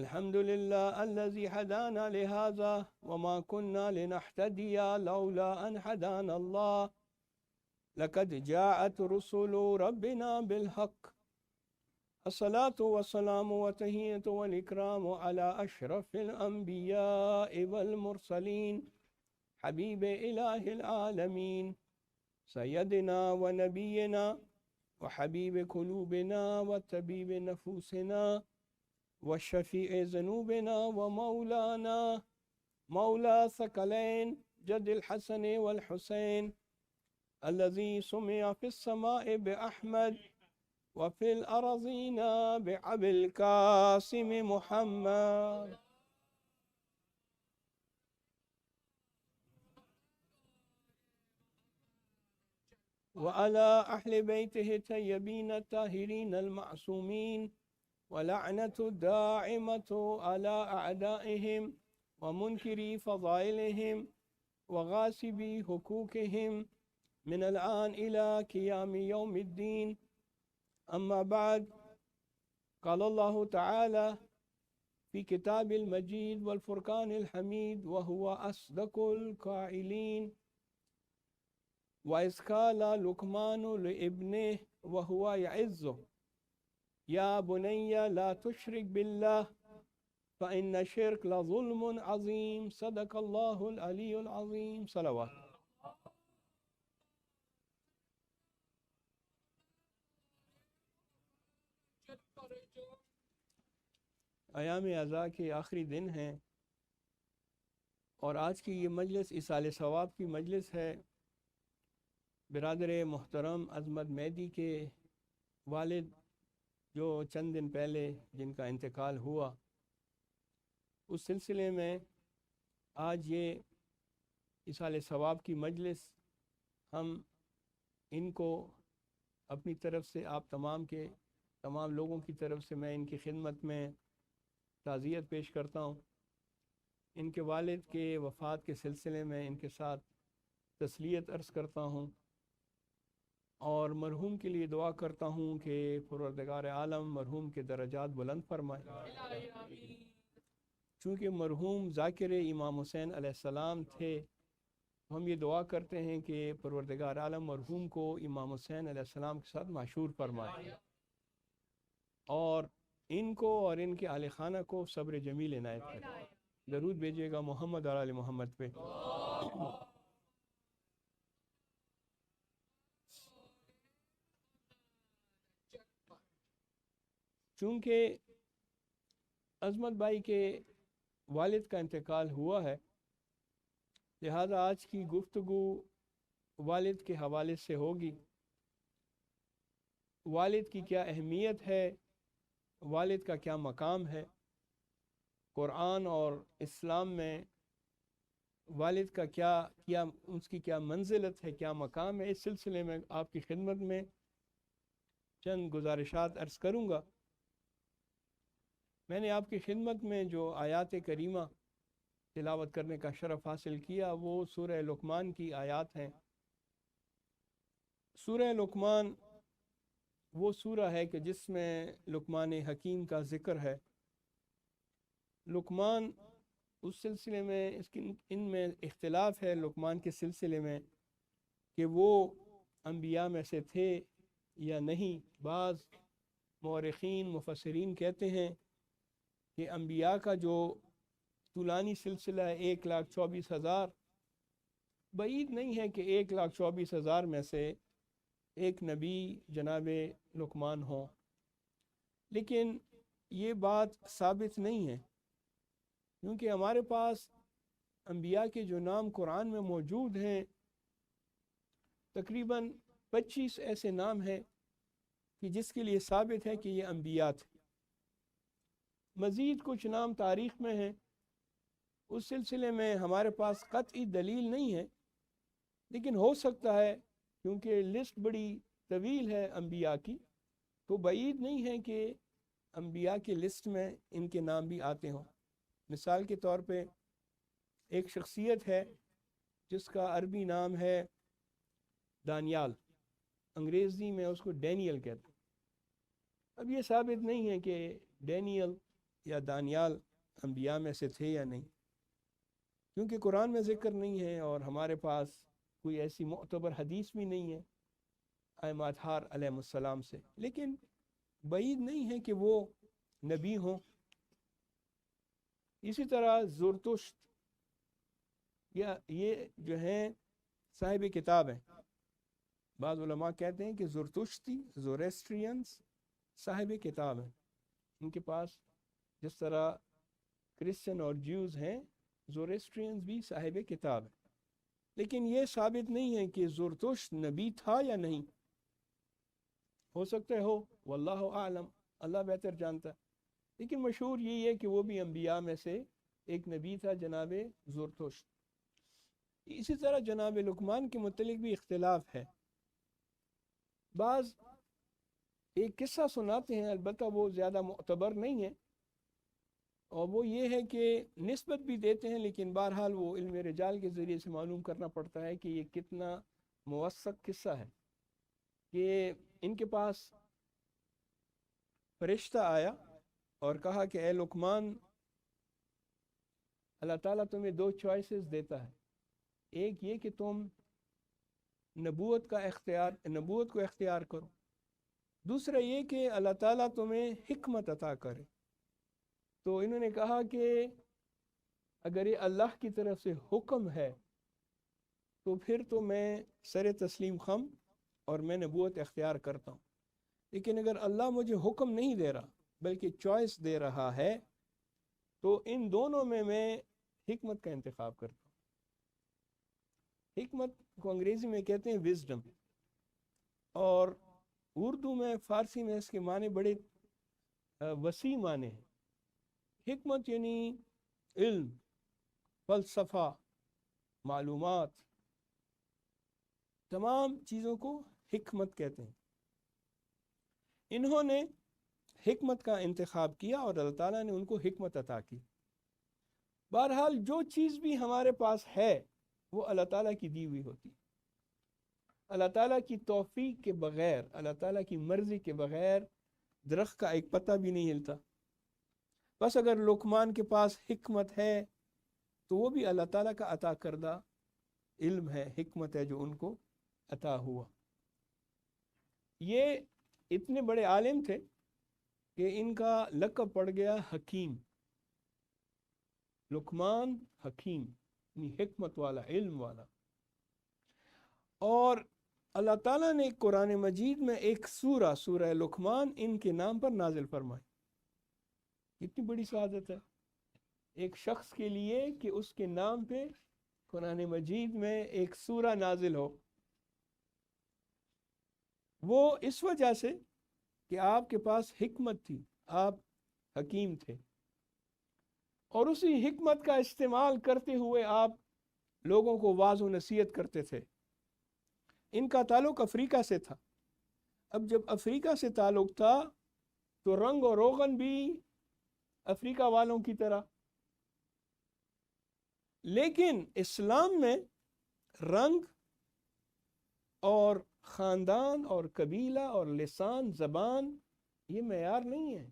الحمد لله الذي هدانا لهذا وما كنا لنهتدي لولا أن هدانا الله لقد جاءت رسل ربنا بالحق الصلاة والسلام والتحية والإكرام على أشرف الأنبياء والمرسلين حبيب إله العالمين سيدنا ونبينا وحبيب قلوبنا وطبيب نفوسنا وشفيع ذنوبنا ومولانا مولى ثقلين جد الحسن والحسين الذي سمع في السماء بأحمد وفي الأرضين بأبي القاسم محمد وعلى أهل بيته الطيبين الطاهرين المعصومين ولعنة الدائمة على أعدائهم ومنكري فضائلهم وغاصبي حقوقهم من الآن إلى قيام يوم الدين. أما بعد، قال الله تعالى في كتاب المجيد والفرقان الحميد وهو أصدق القائلين: وإذ قال لقمان لابنه وهو يعظه يا بني لا تشرك بالله فإن الشرك لظلم عظيم. صدق الله العلي العظيم. صلوات. ایام اعضاء کے آخری دن ہیں اور آج کی یہ مجلس اصال ثواب کی مجلس ہے. برادر محترم عظمت مہدی کے والد جو چند دن پہلے جن کا انتقال ہوا، اس سلسلے میں آج یہ اصال ثواب کی مجلس ہم ان کو اپنی طرف سے آپ تمام لوگوں کی طرف سے میں ان کی خدمت میں تعزیت پیش کرتا ہوں. ان کے والد کے وفات کے سلسلے میں ان کے ساتھ تسلیت عرض کرتا ہوں اور مرحوم کے لیے دعا کرتا ہوں کہ پروردگار عالم مرحوم کے درجات بلند فرمائے. چونکہ مرحوم ذاکر امام حسین علیہ السلام تھے، ہم یہ دعا کرتے ہیں کہ پروردگار عالم مرحوم کو امام حسین علیہ السلام کے ساتھ معشور فرمائے اور ان کو اور ان کے اہل خانہ کو صبر جمیل عنایت کرے. درود بھیجیے گا محمد اور آل محمد پہ. چونکہ عظمت بھائی کے والد کا انتقال ہوا ہے، لہذا آج کی گفتگو والد کے حوالے سے ہوگی. والد کی کیا اہمیت ہے، والد کا کیا مقام ہے قرآن اور اسلام میں، والد کا کیا اس کی کیا منزلت ہے، کیا مقام ہے. اس سلسلے میں آپ کی خدمت میں چند گزارشات عرض کروں گا. میں نے آپ کی خدمت میں جو آیات کریمہ تلاوت کرنے کا شرف حاصل کیا وہ سورہ لقمان کی آیات ہیں. سورہ لقمان وہ سورہ ہے کہ جس میں لقمان حکیم کا ذکر ہے. لقمان اس سلسلے میں ان میں اختلاف ہے لقمان کے سلسلے میں کہ وہ انبیاء میں سے تھے یا نہیں. بعض مورخین مفسرین کہتے ہیں کہ انبیاء کا جو طولانی سلسلہ ہے 1,24,000، بعید نہیں ہے کہ 1,24,000 میں سے ایک نبی جناب لقمان ہوں، لیکن یہ بات ثابت نہیں ہے کیونکہ ہمارے پاس انبیاء کے جو نام قرآن میں موجود ہیں تقریباً 25 ایسے نام ہیں کہ جس کے لیے ثابت ہے کہ یہ انبیاء تھے. مزید کچھ نام تاریخ میں ہیں، اس سلسلے میں ہمارے پاس قطعی دلیل نہیں ہے، لیکن ہو سکتا ہے کیونکہ لسٹ بڑی طویل ہے انبیاء کی، تو بعید نہیں ہے کہ انبیاء کی لسٹ میں ان کے نام بھی آتے ہوں. مثال کے طور پہ ایک شخصیت ہے جس کا عربی نام ہے دانیال، انگریزی میں اس کو ڈینیل کہتے ہیں. اب یہ ثابت نہیں ہے کہ ڈینیل یا دانیال انبیاء میں سے تھے یا نہیں، کیونکہ قرآن میں ذکر نہیں ہے اور ہمارے پاس کوئی ایسی معتبر حدیث بھی نہیں ہے ائمہ اطہار علیہ السلام سے، لیکن بعید نہیں ہے کہ وہ نبی ہوں۔ اسی طرح زرتشت یا یہ جو ہیں صاحب کتاب ہیں، بعض علماء کہتے ہیں کہ زرتشتی زوریسٹرینز صاحب کتاب ہیں، ان کے پاس جس طرح کرسچن اور جیوز ہیں زوریسٹرینز بھی صاحب کتاب ہیں، لیکن یہ ثابت نہیں ہے کہ زرتشت نبی تھا یا نہیں، ہو سکتا ہے ہو، واللہ اعلم، اللہ بہتر جانتا ہے، لیکن مشہور یہی ہے کہ وہ بھی انبیاء میں سے ایک نبی تھا جناب زرتشت۔ اسی طرح جناب لقمان کے متعلق بھی اختلاف ہے، بعض ایک قصہ سناتے ہیں، البتہ وہ زیادہ معتبر نہیں ہے، اور وہ یہ ہے کہ نسبت بھی دیتے ہیں، لیکن بہرحال وہ علم رجال کے ذریعے سے معلوم کرنا پڑتا ہے کہ یہ کتنا موثق قصہ ہے، کہ ان کے پاس فرشتہ آیا اور کہا کہ اے لقمان، اللہ تعالیٰ تمہیں دو چوائسز دیتا ہے، ایک یہ کہ تم نبوت کو اختیار کرو، دوسرا یہ کہ اللہ تعالیٰ تمہیں حکمت عطا کرے۔ تو انہوں نے کہا کہ اگر یہ اللہ کی طرف سے حکم ہے تو پھر تو میں سر تسلیم خم اور میں نبوت اختیار کرتا ہوں، لیکن اگر اللہ مجھے حکم نہیں دے رہا بلکہ چوائس دے رہا ہے تو ان دونوں میں حکمت کا انتخاب کرتا ہوں۔ حکمت کو انگریزی میں کہتے ہیں وزڈم، اور اردو میں فارسی میں اس کے معنی بڑے وسیع معنی ہیں۔ حکمت یعنی علم، فلسفہ، معلومات، تمام چیزوں کو حکمت کہتے ہیں۔ انہوں نے حکمت کا انتخاب کیا اور اللہ تعالیٰ نے ان کو حکمت عطا کی۔ بہرحال جو چیز بھی ہمارے پاس ہے وہ اللہ تعالیٰ کی دی ہوئی ہوتی، اللہ تعالیٰ کی توفیق کے بغیر، اللہ تعالیٰ کی مرضی کے بغیر درخت کا ایک پتا بھی نہیں ہلتا۔ بس اگر لقمان کے پاس حکمت ہے تو وہ بھی اللہ تعالیٰ کا عطا کردہ علم ہے، حکمت ہے جو ان کو عطا ہوا۔ یہ اتنے بڑے عالم تھے کہ ان کا لقب پڑ گیا حکیم، لقمان حکیم، یعنی حکمت والا، علم والا۔ اور اللہ تعالیٰ نے قرآن مجید میں ایک سورہ لقمان ان کے نام پر نازل فرمائی۔ کتنی بڑی سعادت ہے ایک شخص کے لیے کہ اس کے نام پہ قرآن مجید میں ایک سورہ نازل ہو، وہ اس وجہ سے کہ آپ کے پاس حکمت تھی، آپ حکیم تھے، اور اسی حکمت کا استعمال کرتے ہوئے آپ لوگوں کو واعظ و نصیحت کرتے تھے۔ ان کا تعلق افریقہ سے تھا۔ اب جب افریقہ سے تعلق تھا تو رنگ و روغن بھی افریقہ والوں کی طرح، لیکن اسلام میں رنگ اور خاندان اور قبیلہ اور لسان، زبان، یہ معیار نہیں ہے۔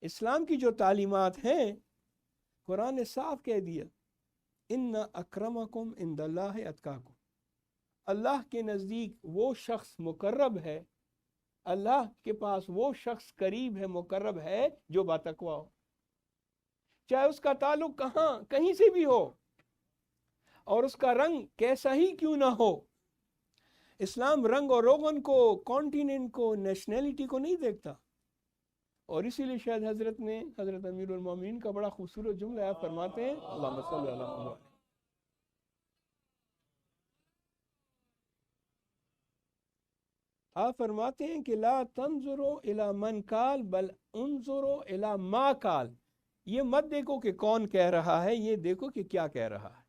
اسلام کی جو تعلیمات ہیں، قرآن نے صاف کہہ دیا، ان اکرمکم عند اللہ اتقاکم، اللہ کے نزدیک وہ شخص مقرب ہے، اللہ کے پاس وہ شخص قریب ہے، مقرب ہے جو باتقوا ہو، چاہے اس کا تعلق کہیں سے بھی ہو اور اس کا رنگ کیسا ہی کیوں نہ ہو۔ اسلام رنگ اور روغن کو، کانٹیننٹ کو، نیشنلٹی کو نہیں دیکھتا، اور اسی لیے شاید حضرت امیر المومنین کا بڑا خوبصورت جملہ آپ فرماتے ہیں، اللہم صلی اللہ علیہ وسلم، آپ فرماتے ہیں کہ لا تنظروا الی من قال بل انظروا الی ما قال، یہ مت دیکھو کہ کون کہہ رہا ہے، یہ دیکھو کہ کیا کہہ رہا ہے۔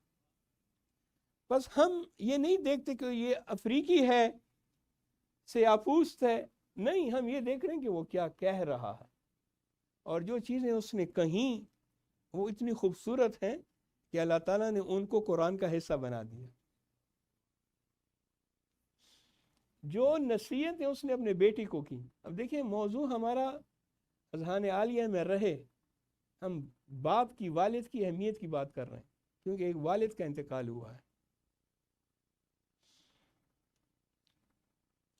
بس ہم یہ نہیں دیکھتے کہ یہ افریقی ہے، سیاہ پوست ہے، نہیں، ہم یہ دیکھ رہے ہیں کہ وہ کیا کہہ رہا ہے، اور جو چیزیں اس نے کہیں وہ اتنی خوبصورت ہیں کہ اللہ تعالیٰ نے ان کو قرآن کا حصہ بنا دیا۔ جو نصیحتیں اس نے اپنے بیٹی کو کی، اب دیکھیں موضوع ہمارا اذہان عالیہ میں رہے، ہم باپ کی، والد کی اہمیت کی بات کر رہے ہیں، کیونکہ ایک والد کا انتقال ہوا ہے،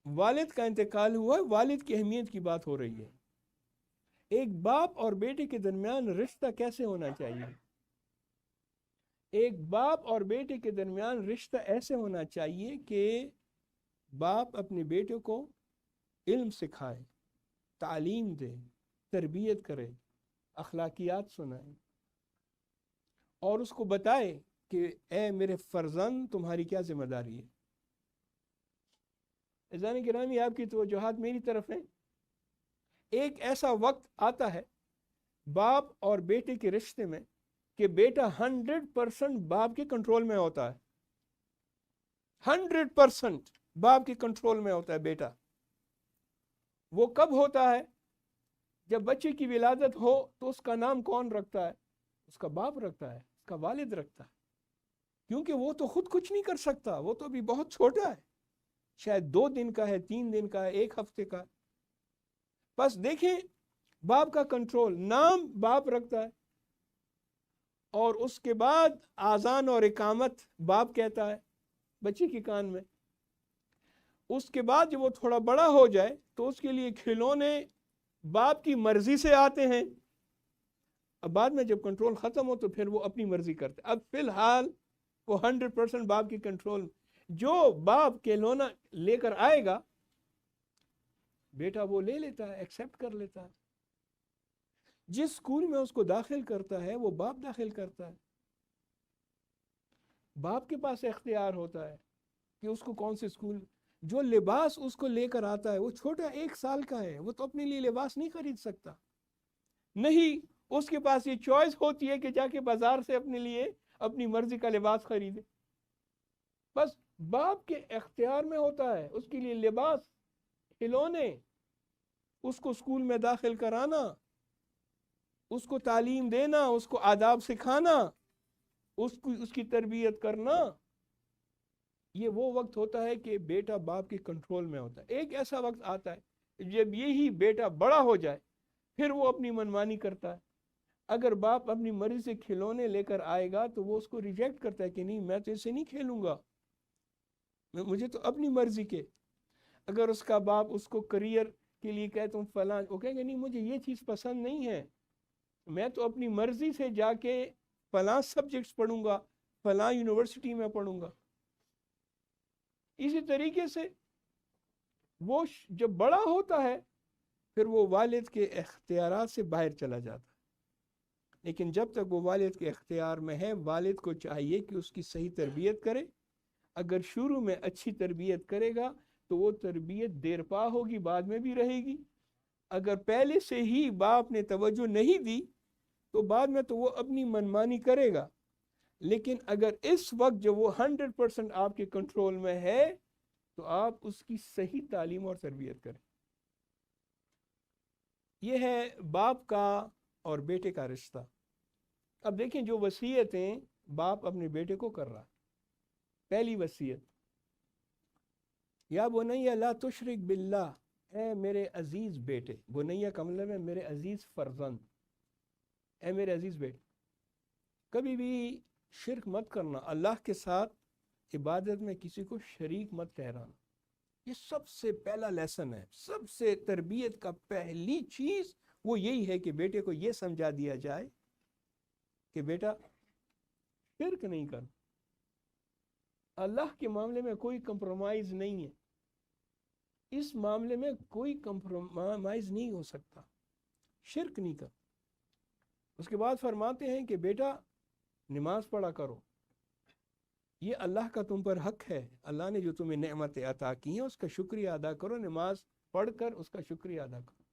والد کا انتقال ہوا ہے، والد کی اہمیت کی بات ہو رہی ہے۔ ایک باپ اور بیٹے کے درمیان رشتہ کیسے ہونا چاہیے؟ ایک باپ اور بیٹے کے درمیان رشتہ ایسے ہونا چاہیے کہ باپ اپنے بیٹے کو علم سکھائے، تعلیم دے، تربیت کرے، اخلاقیات سنائے، اور اس کو بتائے کہ اے میرے فرزند تمہاری کیا ذمہ داری ہے۔ عزیزان گرامی، آپ کی توجہات میری طرف ہیں۔ ایک ایسا وقت آتا ہے باپ اور بیٹے کے رشتے میں کہ بیٹا 100% باپ کے کنٹرول میں ہوتا ہے، 100% باپ کے کنٹرول میں ہوتا ہے بیٹا۔ وہ کب ہوتا ہے؟ جب بچے کی ولادت ہو تو اس کا نام کون رکھتا ہے؟ اس کا باپ رکھتا ہے، اس کا والد رکھتا ہے، کیونکہ وہ تو خود کچھ نہیں کر سکتا، وہ تو ابھی بہت چھوٹا ہے، شاید 2 دن کا ہے، 3 دن کا ہے، 1 ہفتے کا ہے۔ بس دیکھیں باپ کا کنٹرول، نام باپ رکھتا ہے، اور اس کے بعد آذان اور اقامت باپ کہتا ہے بچے کے کان میں۔ اس کے بعد جب وہ تھوڑا بڑا ہو جائے تو اس کے لیے کھلونے باپ کی مرضی سے آتے ہیں، اب بعد میں جب کنٹرول ختم ہو تو پھر وہ اپنی مرضی کرتے۔ اب فی الحال وہ 100% باپ کی کنٹرول، جو باپ کھلونا لے کر آئے گا بیٹا وہ لے لیتا ہے، ایکسیپٹ کر لیتا ہے۔ جس اسکول میں اس کو داخل کرتا ہے وہ باپ داخل کرتا ہے، باپ کے پاس اختیار ہوتا ہے کہ اس کو کون سے اسکول۔ جو لباس اس کو لے کر آتا ہے، وہ چھوٹا 1 سال کا ہے، وہ تو اپنے لیے لباس نہیں خرید سکتا، نہیں، اس کے پاس یہ چوائس ہوتی ہے کہ جا کے بازار سے اپنے لیے اپنی مرضی کا لباس خریدے۔ بس باپ کے اختیار میں ہوتا ہے، اس کے لیے لباس، کھلونے، اس کو اسکول میں داخل کرانا، اس کو تعلیم دینا، اس کو آداب سکھانا، اس کی تربیت کرنا۔ یہ وہ وقت ہوتا ہے کہ بیٹا باپ کے کنٹرول میں ہوتا ہے۔ ایک ایسا وقت آتا ہے جب یہی بیٹا بڑا ہو جائے پھر وہ اپنی منمانی کرتا ہے۔ اگر باپ اپنی مرضی سے کھلونے لے کر آئے گا تو وہ اس کو ریجیکٹ کرتا ہے کہ نہیں، میں تو اسے نہیں کھیلوں گا، مجھے تو اپنی مرضی کے۔ اگر اس کا باپ اس کو کریئر کے لیے کہے تم فلاں، وہ کہے گا نہیں، مجھے یہ چیز پسند نہیں ہے، میں تو اپنی مرضی سے جا کے فلاں سبجیکٹس پڑھوں گا، فلاں یونیورسٹی میں پڑھوں گا۔ اسی طریقے سے وہ جب بڑا ہوتا ہے پھر وہ والد کے اختیارات سے باہر چلا جاتا ہے، لیکن جب تک وہ والد کے اختیار میں ہے، والد کو چاہیے کہ اس کی صحیح تربیت کرے۔ اگر شروع میں اچھی تربیت کرے گا تو وہ تربیت دیر پا ہوگی، بعد میں بھی رہے گی۔ اگر پہلے سے ہی باپ نے توجہ نہیں دی تو بعد میں تو وہ اپنی منمانی کرے گا، لیکن اگر اس وقت جو وہ 100% آپ کے کنٹرول میں ہے تو آپ اس کی صحیح تعلیم اور تربیت کریں۔ یہ ہے باپ کا اور بیٹے کا رشتہ۔ اب دیکھیں جو وصیتیں باپ اپنے بیٹے کو کر رہا ہے۔ پہلی وصیت، یا بنیا لا تشرک باللہ، اے میرے عزیز بیٹے، بنیا کا مطلب ہے میرے عزیز فرزند، اے میرے عزیز بیٹے، کبھی بھی شرک مت کرنا، اللہ کے ساتھ عبادت میں کسی کو شریک مت ٹھہرانا۔ یہ سب سے پہلا لیسن ہے، سب سے تربیت کا پہلی چیز وہ یہی ہے کہ بیٹے کو یہ سمجھا دیا جائے کہ بیٹا شرک نہیں کر، اللہ کے معاملے میں کوئی کمپرومائز نہیں ہے، اس معاملے میں کوئی کمپرومائز نہیں ہو سکتا، شرک نہیں کر۔ اس کے بعد فرماتے ہیں کہ بیٹا نماز پڑھا کرو، یہ اللہ کا تم پر حق ہے، اللہ نے جو تمہیں نعمتیں عطا کی ہیں اس کا شکریہ ادا کرو، نماز پڑھ کر اس کا شکریہ ادا کرو۔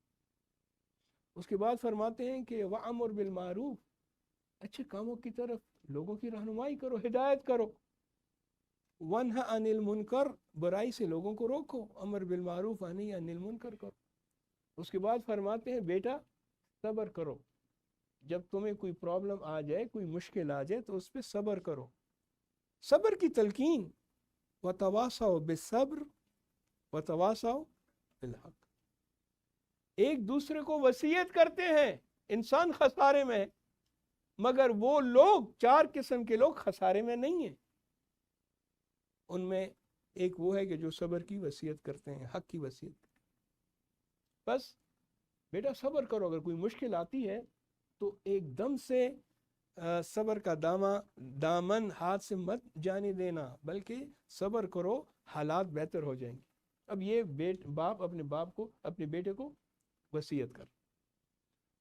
اس کے بعد فرماتے ہیں کہ وَأَمُرْ بِالْمَعْرُوفِ، اچھے کاموں کی طرف لوگوں کی رہنمائی کرو، ہدایت کرو۔ وَنْهَ عَنِ الْمُنْكَرِ، برائی سے لوگوں کو روکو، امر بالمعروف نہی عن المنکر کرو۔ اس کے بعد فرماتے ہیں بیٹا صبر کرو، جب تمہیں کوئی پرابلم آ جائے، کوئی مشکل آ جائے تو اس پہ صبر کرو، صبر کی تلقین، وَتَوَاصَوْا بِالصَّبْرِ وَتَوَاصَوْا بِالْحَقِّ، ایک دوسرے کو وصیت کرتے ہیں، انسان خسارے میں ہے، مگر وہ لوگ 4 قسم کے لوگ خسارے میں نہیں ہیں۔ ان میں ایک وہ ہے کہ جو صبر کی وصیت کرتے ہیں، حق کی وصیت۔ بس بیٹا صبر کرو، اگر کوئی مشکل آتی ہے تو ایک دم سے صبر کا دامن ہاتھ سے مت جانے دینا، بلکہ صبر کرو، حالات بہتر ہو جائیں گے۔ اب یہ باپ اپنے بیٹے کو وصیت کر،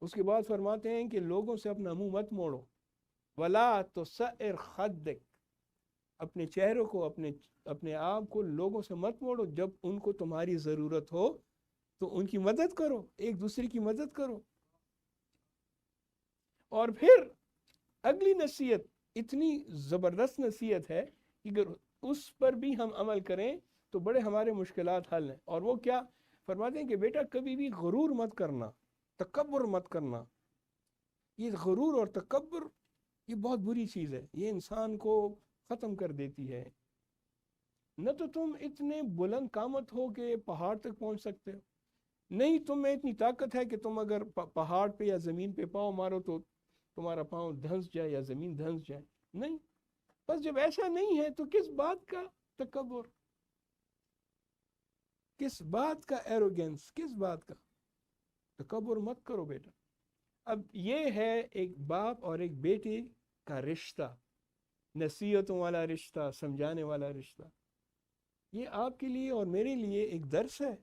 اس کے بعد فرماتے ہیں کہ لوگوں سے اپنا منہ مت موڑو، ولا تسعر خدک، اپنے چہروں کو، اپنے آپ کو لوگوں سے مت موڑو، جب ان کو تمہاری ضرورت ہو تو ان کی مدد کرو، ایک دوسرے کی مدد کرو۔ اور پھر اگلی نصیحت اتنی زبردست نصیحت ہے کہ اگر اس پر بھی ہم عمل کریں تو بڑے ہمارے مشکلات حل ہیں۔ اور وہ کیا فرماتے ہیں کہ بیٹا کبھی بھی غرور مت کرنا، تکبر مت کرنا۔ یہ غرور اور تکبر یہ بہت بری چیز ہے، یہ انسان کو ختم کر دیتی ہے۔ نہ تو تم اتنے بلند قامت ہو کہ پہاڑ تک پہنچ سکتے ہو، نہیں تم میں اتنی طاقت ہے کہ تم اگر پہاڑ پہ یا زمین پہ پاؤں مارو تو تمہارا پاؤں دھنس جائے یا زمین دھنس جائے، نہیں۔ بس جب ایسا نہیں ہے تو کس بات کا تکبر، کس بات کا ایروگینس، کس بات کا تکبر مت کرو بیٹا۔ اب یہ ہے ایک باپ اور ایک بیٹے کا رشتہ، نصیحتوں والا رشتہ، سمجھانے والا رشتہ۔ یہ آپ کے لیے اور میرے لیے ایک درس ہے۔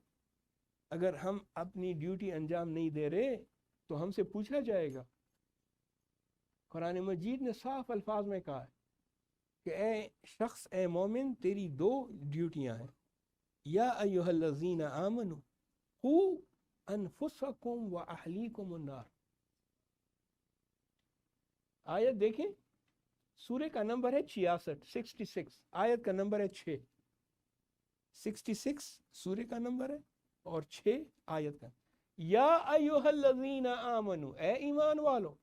اگر ہم اپنی ڈیوٹی انجام نہیں دے رہے تو ہم سے پوچھا جائے گا۔ قرآن مجید نے صاف الفاظ میں کہا ہے کہ اے شخص، اے مومن، تیری 2 ڈیوٹیاں ہیں۔ یا ایھا الذین آمنوا قوا انفسکم واہلیکم النار۔ آیت دیکھیں، سورہ کا نمبر ہے 66، آیت کا نمبر ہے 6۔ 66 سورہ کا نمبر ہے اور 6 آیت کا۔ یا ایھا الذین آمنوا، اے ایمان والو،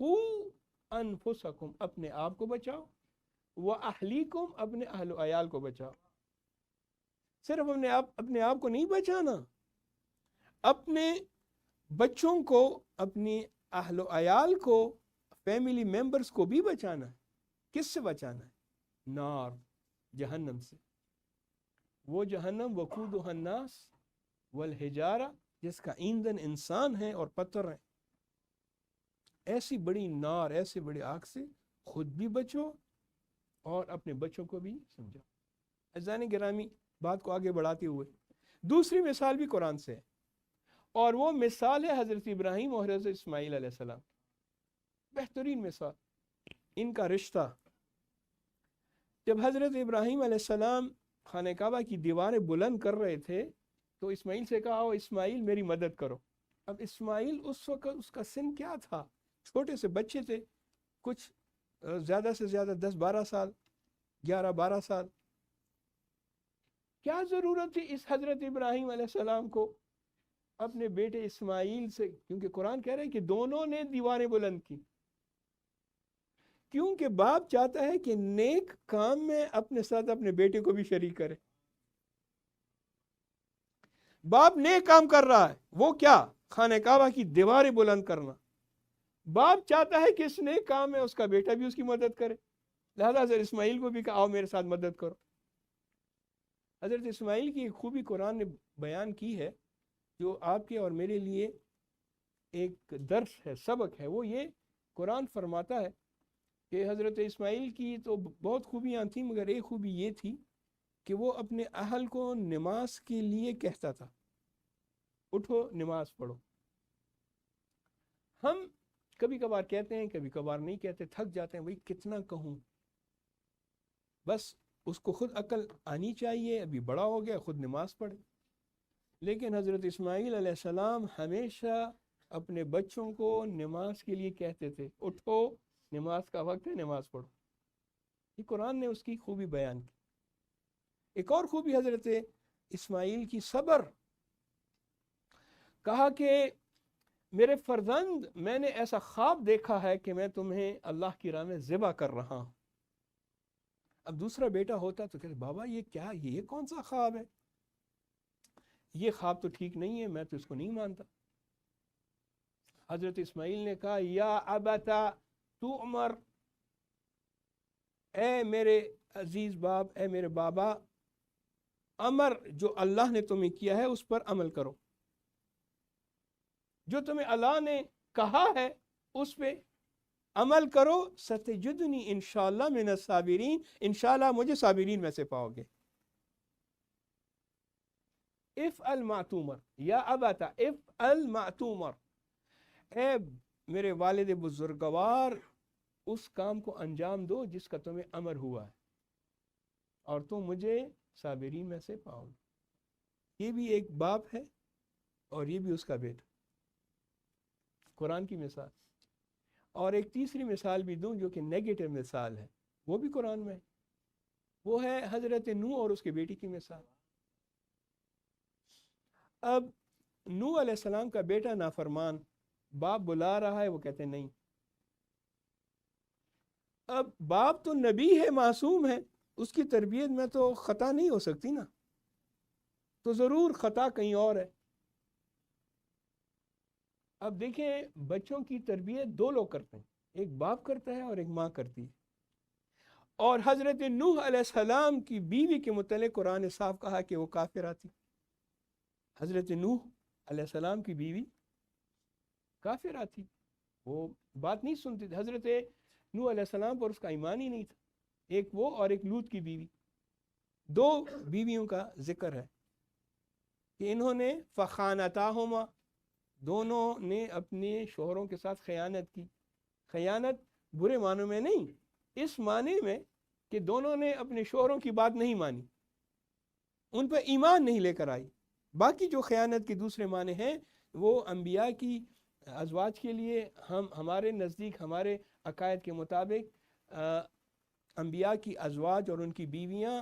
قوا انفسکم، اپنے آپ کو بچاؤ، واہلیکم، اپنے اہل و عیال کو بچاؤ۔ صرف اپنے آپ کو نہیں بچانا، اپنے بچوں کو، اپنی اہل و عیال کو، فیملی ممبرز کو بھی بچانا ہے۔ کس سے بچانا ہے؟ نار، جہنم سے۔ وہ جہنم وقودھا الناس والحجارہ، جس کا ایندھن انسان ہے اور پتھر ہیں۔ ایسی بڑی نار، ایسی بڑی آگ سے خود بھی بچو اور اپنے بچوں کو بھی سمجھو۔ عزیزان گرامی، بات کو آگے بڑھاتے ہوئے دوسری مثال بھی قرآن سے ہے، اور وہ مثال ہے حضرت ابراہیم اور حضرت اسماعیل علیہ السلام۔ بہترین مثال ان کا رشتہ۔ جب حضرت ابراہیم علیہ السلام خانہ کعبہ کی دیواریں بلند کر رہے تھے تو اسماعیل سے کہا، اسماعیل میری مدد کرو۔ اب اسماعیل اس وقت اس کا سن کیا تھا؟ چھوٹے سے بچے تھے، کچھ زیادہ سے زیادہ 10-12 سال، 11-12 سال۔ کیا ضرورت تھی اس حضرت ابراہیم علیہ السلام کو اپنے بیٹے اسماعیل سے، کیونکہ قرآن کہہ رہے ہیں کہ دونوں نے دیواریں بلند کی، کیونکہ باپ چاہتا ہے کہ نیک کام میں اپنے ساتھ اپنے بیٹے کو بھی شریک کرے۔ باپ نیک کام کر رہا ہے، وہ کیا؟ خانہ کعبہ کی دیواریں بلند کرنا۔ باپ چاہتا ہے کہ اس نیک کام میں اس کا بیٹا بھی اس کی مدد کرے، لہذا حضرت اسماعیل کو بھی کہا، آؤ میرے ساتھ مدد کرو۔ حضرت اسماعیل کی ایک خوبی قرآن نے بیان کی ہے جو آپ کے اور میرے لیے ایک درس ہے، سبق ہے۔ وہ یہ قرآن فرماتا ہے کہ حضرت اسماعیل کی تو بہت خوبیاں تھیں، مگر ایک خوبی یہ تھی کہ وہ اپنے اہل کو نماز کے لیے کہتا تھا، اٹھو نماز پڑھو۔ ہم کبھی کبھار کہتے ہیں، کبھی کبھار نہیں کہتے، تھک جاتے ہیں، بھئی کتنا کہوں۔ بس اس کو خود عقل آنی چاہیے، ابھی بڑا ہو گیا، خود نماز پڑھے۔ لیکن حضرت اسماعیل علیہ السلام ہمیشہ اپنے بچوں کو نماز کے لیے کہتے تھے، اٹھو نماز کا وقت ہے، نماز پڑھو۔ یہ قرآن نے اس کی خوبی بیان کی۔ ایک اور خوبی حضرت اسماعیل کی صبر۔ کہا کہ میرے فرزند، میں نے ایسا خواب دیکھا ہے کہ میں تمہیں اللہ کی راہ میں ذبح کر رہا ہوں۔ اب دوسرا بیٹا ہوتا تو کہتے، بابا یہ کیا، یہ کون سا خواب ہے؟ یہ خواب تو ٹھیک نہیں ہے، میں تو اس کو نہیں مانتا۔ حضرت اسماعیل نے کہا یا ابتا تو عمر، اے میرے عزیز باپ، اے میرے بابا، امر جو اللہ نے تمہیں کیا ہے اس پر عمل کرو، جو تمہیں اللہ نے کہا ہے اس پہ عمل کرو، ستجدنی انشاءاللہ من الصابرین، انشاءاللہ مجھے صابرین میں سے پاؤ گے۔ افعل ما تؤمر یا ابتا افعل ما تؤمر، اے میرے والد بزرگوار اس کام کو انجام دو جس کا تمہیں امر ہوا ہے، اور تم مجھے صابرین میں سے پاؤ گے۔ یہ بھی ایک باپ ہے اور یہ بھی اس کا بیٹا، قرآن کی مثال۔ اور ایک تیسری مثال بھی دوں جو کہ نیگیٹو مثال ہے، وہ بھی قرآن میں ہے، وہ ہے حضرت نوح اور اس کے بیٹی کی مثال۔ اب نوح علیہ السلام کا بیٹا نافرمان، باپ بلا رہا ہے، وہ کہتے ہیں نہیں۔ اب باپ تو نبی ہے، معصوم ہے، اس کی تربیت میں تو خطا نہیں ہو سکتی نا، تو ضرور خطا کہیں اور ہے۔ اب دیکھیں بچوں کی تربیت دو لوگ کرتے ہیں، ایک باپ کرتا ہے اور ایک ماں کرتی ہے۔ اور حضرت نوح علیہ السلام کی بیوی کے متعلق قرآن نے صاف کہا کہ وہ کافرہ تھی۔ حضرت نوح علیہ السلام کی بیوی کافرہ تھی، وہ بات نہیں سنتی تھی۔ حضرت نوح علیہ السلام پر اس کا ایمان ہی نہیں تھا، ایک وہ اور ایک لوط کی بیوی، دو بیویوں کا ذکر ہے کہ انہوں نے فخانتاہما، دونوں نے اپنے شوہروں کے ساتھ خیانت کی۔ خیانت برے معنوں میں نہیں، اس معنی میں کہ دونوں نے اپنے شوہروں کی بات نہیں مانی، ان پہ ایمان نہیں لے کر آئی۔ باقی جو خیانت کے دوسرے معنی ہیں وہ انبیاء کی ازواج کے لیے، ہمارے نزدیک ہمارے عقائد کے مطابق انبیاء کی ازواج اور ان کی بیویاں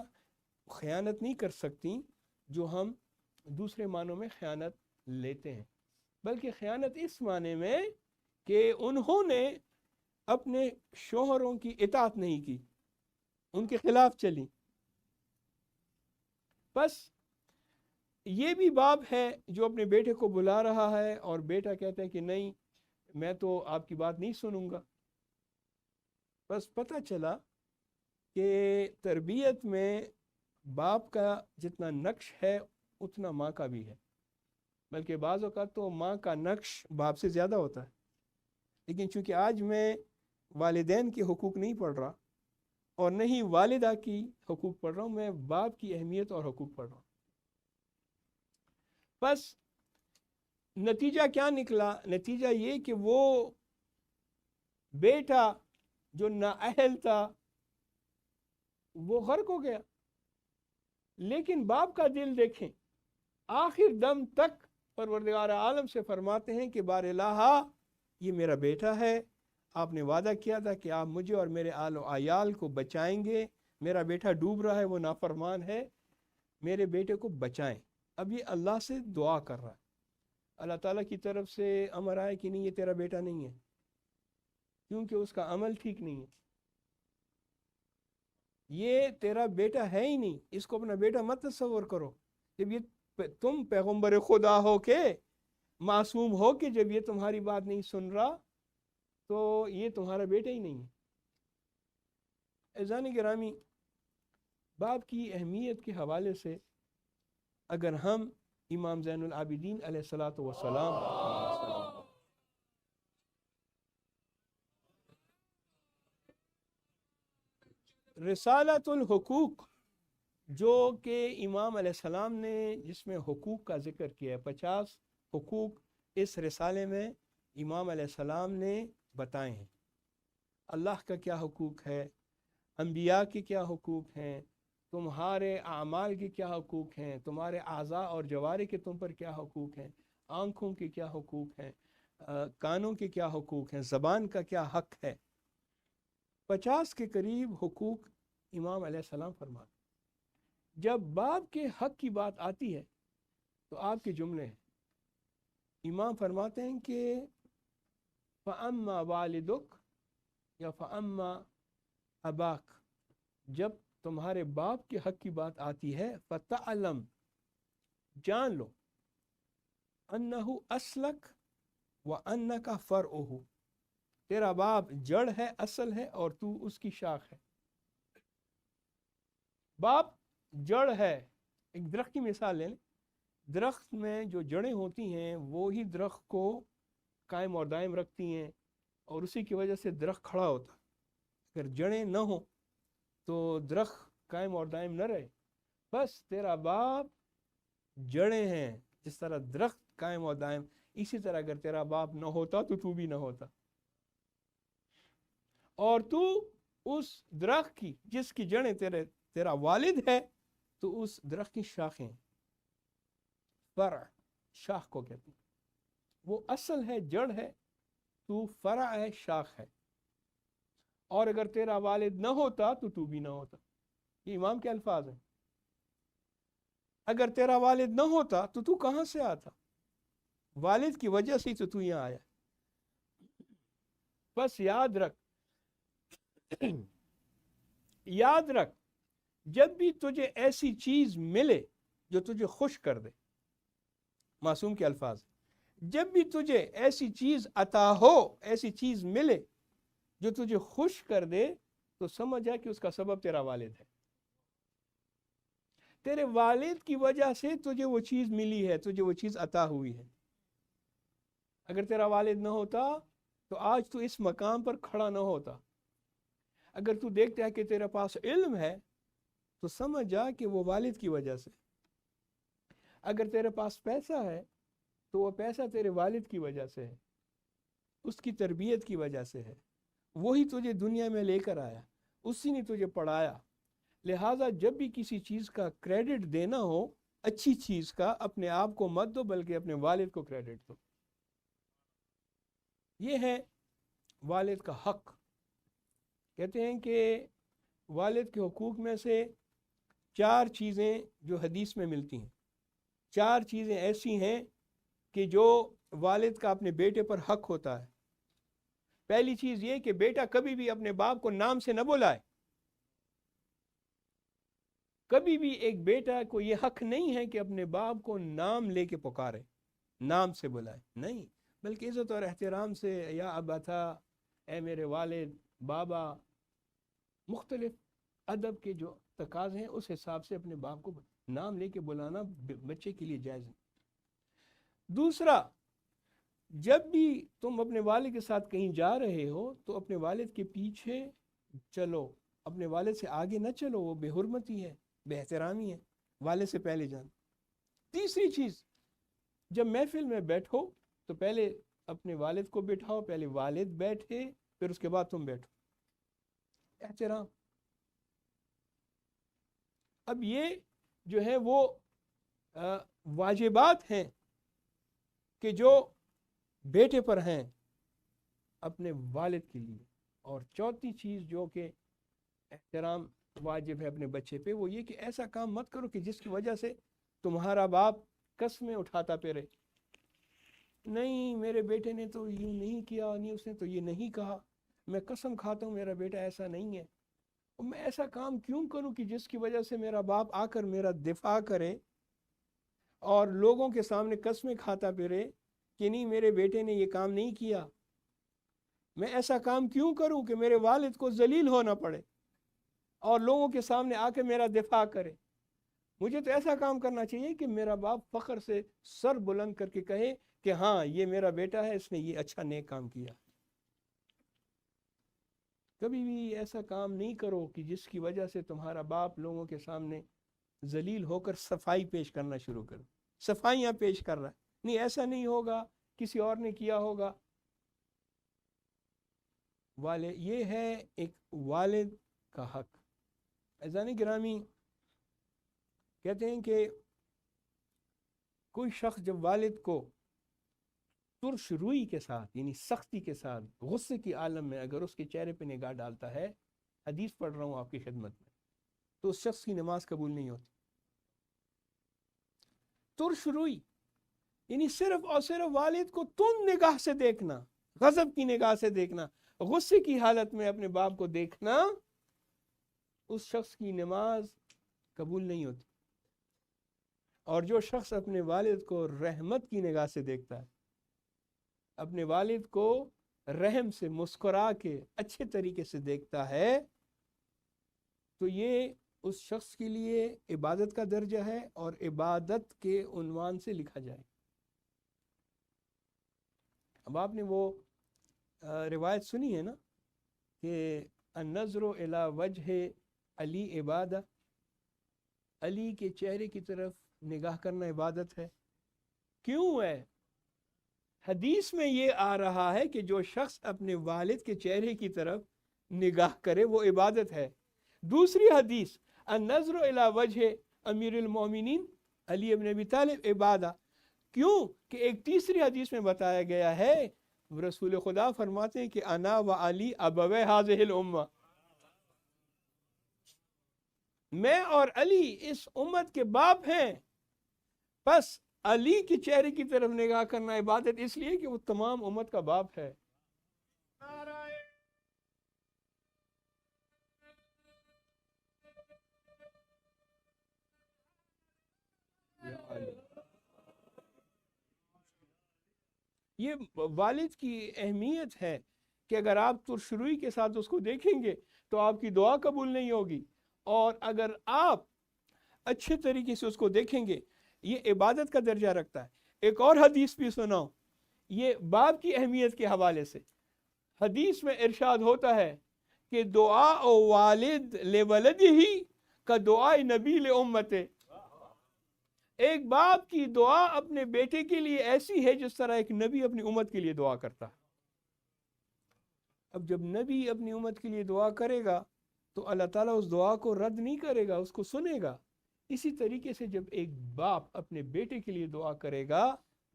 خیانت نہیں کر سکتی جو ہم دوسرے معنوں میں خیانت لیتے ہیں، بلکہ خیانت اس معنی میں کہ انہوں نے اپنے شوہروں کی اطاعت نہیں کی، ان کے خلاف چلی۔ بس یہ بھی باپ ہے جو اپنے بیٹے کو بلا رہا ہے اور بیٹا کہتا ہے کہ نہیں میں تو آپ کی بات نہیں سنوں گا۔ بس پتہ چلا کہ تربیت میں باپ کا جتنا نقش ہے اتنا ماں کا بھی ہے، بلکہ بعض اوقات تو ماں کا نقش باپ سے زیادہ ہوتا ہے۔ لیکن چونکہ آج میں والدین کے حقوق نہیں پڑھ رہا اور نہ ہی والدہ کی حقوق پڑھ رہا ہوں، میں باپ کی اہمیت اور حقوق پڑھ رہا ہوں۔ بس نتیجہ کیا نکلا؟ نتیجہ یہ کہ وہ بیٹا جو نااہل تھا وہ غرق ہو گیا، لیکن باپ کا دل دیکھیں، آخر دم تک پروردگار عالم سے فرماتے ہیں کہ بار الہا یہ میرا بیٹا ہے، آپ نے وعدہ کیا تھا کہ آپ مجھے اور میرے آل و عیال کو بچائیں گے، میرا بیٹا ڈوب رہا ہے، وہ نافرمان ہے، میرے بیٹے کو بچائیں۔ اب یہ اللہ سے دعا کر رہا ہے، اللہ تعالیٰ کی طرف سے امر آئے کہ نہیں یہ تیرا بیٹا نہیں ہے، کیونکہ اس کا عمل ٹھیک نہیں ہے، یہ تیرا بیٹا ہے ہی نہیں، اس کو اپنا بیٹا مت تصور کرو۔ جب یہ تم پیغمبر خدا ہو کے، معصوم ہو کے، جب یہ تمہاری بات نہیں سن رہا تو یہ تمہارا بیٹا ہی نہیں ہے۔ عزیزان گرامی، باپ کی اہمیت کے حوالے سے اگر ہم امام زین العابدین علیہ الصلاۃ والسلام رسالۃ الحقوق جو کہ امام علیہ السلام نے جس میں حقوق کا ذکر کیا ہے، 50 حقوق اس رسالے میں امام علیہ السلام نے بتائے ہیں۔ اللہ کا کیا حقوق ہے، انبیاء کے کیا حقوق ہیں، تمہارے اعمال کے کیا حقوق ہیں، تمہارے اعضاء اور جوارح کے تم پر کیا حقوق ہیں، آنکھوں کے کیا حقوق ہیں، کانوں کے کیا حقوق ہیں، زبان کا کیا حق ہے، 50 کے قریب حقوق امام علیہ السلام فرماتے۔ جب باپ کے حق کی بات آتی ہے تو آپ کے جملے ہیں، امام فرماتے ہیں کہ فَأَمَّا وَالِدُكَ یا فَأَمَّا أَبَاكَ، جب تمہارے باپ کے حق کی بات آتی ہے فَتَعْلَمْ، جان لو، أَنَّهُ أَسْلَكَ وَأَنَّكَ فَرْعُهُ، تیرا باپ جڑ ہے، اصل ہے، اور تو اس کی شاخ ہے۔ باپ جڑ ہے، ایک درخت کی مثال لیں، درخت میں جو جڑیں ہوتی ہیں وہی درخت کو قائم اور دائم رکھتی ہیں، اور اسی کی وجہ سے درخت کھڑا ہوتا ہے۔ اگر جڑیں نہ ہوں تو درخت قائم اور دائم نہ رہے۔ بس تیرا باپ جڑیں ہیں، جس طرح درخت قائم اور دائم، اسی طرح اگر تیرا باپ نہ ہوتا تو تو بھی نہ ہوتا، اور تو اس درخت کی جس کی جڑیں تیرا والد ہے، تو اس درخت کی شاخیں، فرع شاخ کو کہتے ہیں، وہ اصل ہے، جڑ ہے، تو فرع ہے، شاخ ہے۔ اور اگر تیرا والد نہ ہوتا تو تو بھی نہ ہوتا۔ یہ امام کے الفاظ ہیں۔ اگر تیرا والد نہ ہوتا تو تو کہاں سے آتا؟ والد کی وجہ سے تو یہاں آیا۔ بس یاد رکھ، یاد رکھ، جب بھی تجھے ایسی چیز ملے جو تجھے خوش کر دے، معصوم کے الفاظ، جب بھی تجھے ایسی چیز عطا ہو، ایسی چیز ملے جو تجھے خوش کر دے، تو سمجھ جا کہ اس کا سبب تیرا والد ہے۔ تیرے والد کی وجہ سے تجھے وہ چیز ملی ہے، تجھے وہ چیز عطا ہوئی ہے۔ اگر تیرا والد نہ ہوتا تو آج تو اس مقام پر کھڑا نہ ہوتا۔ اگر تو دیکھتا ہے کہ تیرے پاس علم ہے تو سمجھ جا کہ وہ والد کی وجہ سے۔ اگر تیرے پاس پیسہ ہے تو وہ پیسہ تیرے والد کی وجہ سے ہے، اس کی تربیت کی وجہ سے ہے، وہی تجھے دنیا میں لے کر آیا، اسی نے تجھے پڑھایا۔ لہٰذا جب بھی کسی چیز کا کریڈٹ دینا ہو، اچھی چیز کا، اپنے آپ کو مت دو بلکہ اپنے والد کو کریڈٹ دو۔ یہ ہے والد کا حق۔ کہتے ہیں کہ والد کے حقوق میں سے 4 چیزیں جو حدیث میں ملتی ہیں، 4 چیزیں ایسی ہیں کہ جو والد کا اپنے بیٹے پر حق ہوتا ہے۔ پہلی چیز یہ کہ بیٹا کبھی بھی اپنے باپ کو نام سے نہ بلائے۔ کبھی بھی ایک بیٹا کو یہ حق نہیں ہے کہ اپنے باپ کو نام لے کے پکارے، نام سے بلائے، نہیں، بلکہ عزت اور احترام سے، یا ابا تھا، اے میرے والد، بابا، مختلف ادب کے جو تقاضے ہیں اس حساب سے اپنے باپ کو نام لے کے بلانا بچے کے لیے جائز ہے۔ دوسرا، جب بھی تم اپنے والد کے ساتھ کہیں جا رہے ہو تو اپنے والد کے پیچھے چلو، اپنے والد سے آگے نہ چلو، وہ بے حرمتی ہے، بے احترامی ہے، والد سے پہلے جان۔ تیسری چیز، جب محفل میں بیٹھو تو پہلے اپنے والد کو بٹھاؤ، پہلے والد بیٹھے پھر اس کے بعد تم بیٹھو، احترام۔ اب یہ جو ہے وہ واجبات ہیں کہ جو بیٹے پر ہیں اپنے والد کے لیے۔ اور چوتھی چیز جو کہ احترام واجب ہے اپنے بچے پہ، وہ یہ کہ ایسا کام مت کرو کہ جس کی وجہ سے تمہارا باپ قسمیں اٹھاتا پھرے، نہیں میرے بیٹے نے تو یوں نہیں کیا، نہیں اس نے تو یہ نہیں کہا، میں قسم کھاتا ہوں میرا بیٹا ایسا نہیں ہے، اور میں ایسا کام کیوں کروں کہ جس کی وجہ سے میرا باپ آ کر میرا دفاع کرے اور لوگوں کے سامنے قسمیں کھاتا پھرے کہ نہیں میرے بیٹے نے یہ کام نہیں کیا۔ میں ایسا کام کیوں کروں کہ میرے والد کو ذلیل ہونا پڑے اور لوگوں کے سامنے آ کے میرا دفاع کرے؟ مجھے تو ایسا کام کرنا چاہیے کہ میرا باپ فخر سے سر بلند کر کے کہے کہ ہاں یہ میرا بیٹا ہے، اس نے یہ اچھا نیک کام کیا۔ کبھی بھی ایسا کام نہیں کرو کہ جس کی وجہ سے تمہارا باپ لوگوں کے سامنے ذلیل ہو کر صفائی پیش کرنا شروع کرے، صفائیاں پیش کر رہا ہے، نہیں ایسا نہیں ہوگا، کسی اور نے کیا ہوگا۔ یہ ہے ایک والد کا حق۔ عزیزان گرامی، کہتے ہیں کہ کوئی شخص جب والد کو ترش روئی کے ساتھ، یعنی سختی کے ساتھ، غصے کی عالم میں اگر اس کے چہرے پہ نگاہ ڈالتا ہے، حدیث پڑھ رہا ہوں آپ کی خدمت میں، تو اس شخص کی نماز قبول نہیں ہوتی۔ ترش روئی یعنی صرف اور صرف والد کو تند نگاہ سے دیکھنا، غضب کی نگاہ سے دیکھنا، غصے کی حالت میں اپنے باپ کو دیکھنا، اس شخص کی نماز قبول نہیں ہوتی۔ اور جو شخص اپنے والد کو رحمت کی نگاہ سے دیکھتا ہے، اپنے والد کو رحم سے مسکرا کے اچھے طریقے سے دیکھتا ہے تو یہ اس شخص کے لیے عبادت کا درجہ ہے اور عبادت کے عنوان سے لکھا جائے۔ اب آپ نے وہ روایت سنی ہے نا کہ النظر الی وجہ علی عبادہ، علی کے چہرے کی طرف نگاہ کرنا عبادت ہے۔ کیوں ہے؟ حدیث میں یہ آ رہا ہے کہ جو شخص اپنے والد کے چہرے کی طرف نگاہ کرے وہ عبادت ہے۔ دوسری حدیث النظر الی وجہ امیر المومنین علی ابن ابی طالب عبادہ، کیوں کہ ایک تیسری حدیث میں بتایا گیا ہے، رسول خدا فرماتے ہیں کہ انا و علی ابوے ہذہ الامہ، میں اور علی اس امت کے باپ ہیں، بس علی کے چہرے کی طرف نگاہ کرنا عبادت اس لیے کہ وہ تمام امت کا باپ ہے۔ یہ والد کی اہمیت ہے کہ اگر آپ ترشروئی کے ساتھ اس کو دیکھیں گے تو آپ کی دعا قبول نہیں ہوگی، اور اگر آپ اچھے طریقے سے اس کو دیکھیں گے یہ عبادت کا درجہ رکھتا ہے۔ ایک اور حدیث بھی سناؤ یہ باپ کی اہمیت کے حوالے سے۔ حدیث میں ارشاد ہوتا ہے کہ دعا والد لولدہ کا دعا نبی لامتہ، ایک باپ کی دعا اپنے بیٹے کے لیے ایسی ہے جس طرح ایک نبی اپنی امت کے لیے دعا کرتا ہے۔ اب جب نبی اپنی امت کے لیے دعا کرے گا تو اللہ تعالیٰ اس دعا کو رد نہیں کرے گا، اس کو سنے گا۔ اسی طریقے سے جب ایک باپ اپنے بیٹے کے لیے دعا کرے گا،